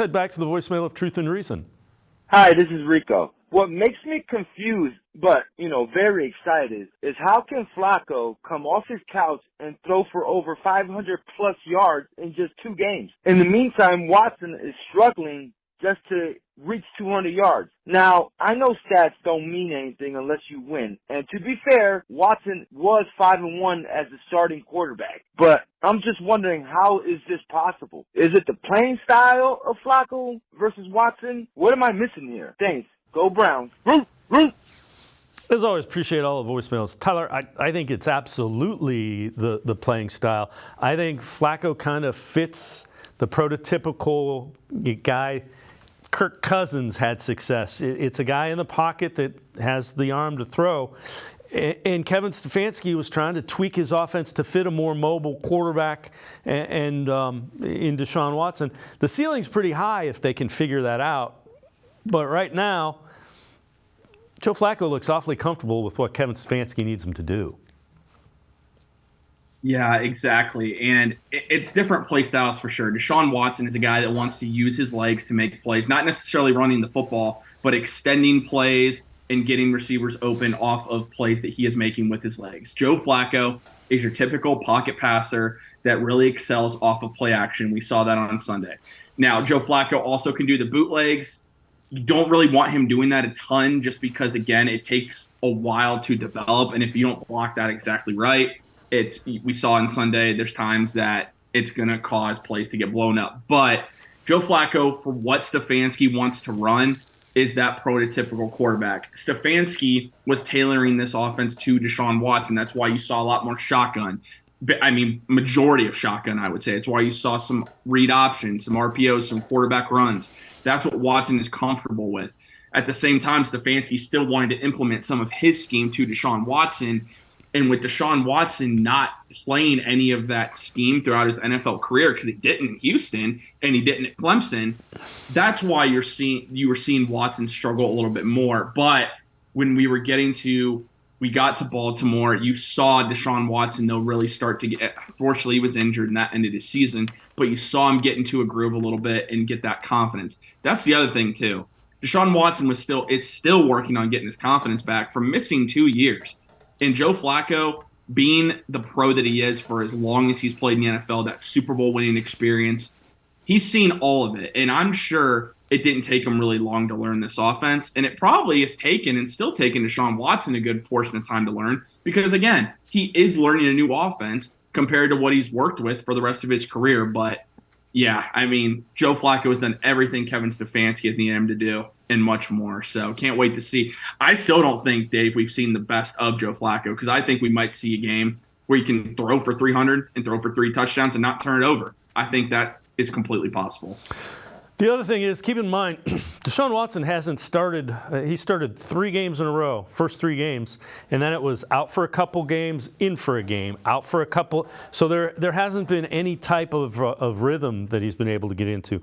Head back to the voicemail of Truth and Reason. Hi, this is Rico. What makes me confused, but, very excited, is how can Flacco come off his couch and throw for over 500-plus yards in just 2 games? In the meantime, Watson is struggling just to reach 200 yards. Now, I know stats don't mean anything unless you win. And to be fair, Watson was 5-1 as a starting quarterback. But I'm just wondering, how is this possible? Is it the playing style of Flacco versus Watson? What am I missing here? Thanks. Go Browns. As always, appreciate all the voicemails. Tyler, I think it's absolutely the playing style. I think Flacco kind of fits the prototypical guy. Kirk Cousins had success. It's a guy in the pocket that has the arm to throw. And Kevin Stefanski was trying to tweak his offense to fit a more mobile quarterback and in Deshaun Watson. The ceiling's pretty high if they can figure that out. But right now, Joe Flacco looks awfully comfortable with what Kevin Stefanski needs him to do. Yeah, exactly. And it's different play styles for sure. Deshaun Watson is a guy that wants to use his legs to make plays, not necessarily running the football, but extending plays and getting receivers open off of plays that he is making with his legs. Joe Flacco is your typical pocket passer that really excels off of play action. We saw that on Sunday. Now, Joe Flacco also can do the bootlegs. You don't really want him doing that a ton just because, again, it takes a while to develop. And if you don't block that exactly right, we saw on Sunday, there's times that it's going to cause plays to get blown up. But Joe Flacco, for what Stefanski wants to run, is that prototypical quarterback. Stefanski was tailoring this offense to Deshaun Watson. That's why you saw a lot more shotgun. I mean, majority of shotgun, I would say. It's why you saw some read options, some RPOs, some quarterback runs. That's what Watson is comfortable with. At the same time, Stefanski still wanted to implement some of his scheme to Deshaun Watson. And with Deshaun Watson not playing any of that scheme throughout his NFL career, because he didn't in Houston and he didn't at Clemson, that's why you were seeing Watson struggle a little bit more. But when we got to Baltimore, you saw Deshaun Watson though really start to get. Fortunately, he was injured and that ended his season, but you saw him get into a groove a little bit and get that confidence. That's the other thing too. Deshaun Watson is still working on getting his confidence back from missing 2 years. And Joe Flacco, being the pro that he is for as long as he's played in the NFL, that Super Bowl winning experience, he's seen all of it. And I'm sure it didn't take him really long to learn this offense. And it probably has taken and still taken Deshaun Watson a good portion of time to learn because, again, he is learning a new offense compared to what he's worked with for the rest of his career. But, yeah, I mean, Joe Flacco has done everything Kevin Stefanski has needed him to do and much more. So can't wait to see. I still don't think, Dave, we've seen the best of Joe Flacco because I think we might see a game where he can throw for 300 and throw for 3 touchdowns and not turn it over. I think that is completely possible. The other thing is, keep in mind, Deshaun Watson hasn't started. He started 3 games in a row, first 3 games, and then it was out for a couple games, in for a game, out for a couple. So there hasn't been any type of rhythm that he's been able to get into.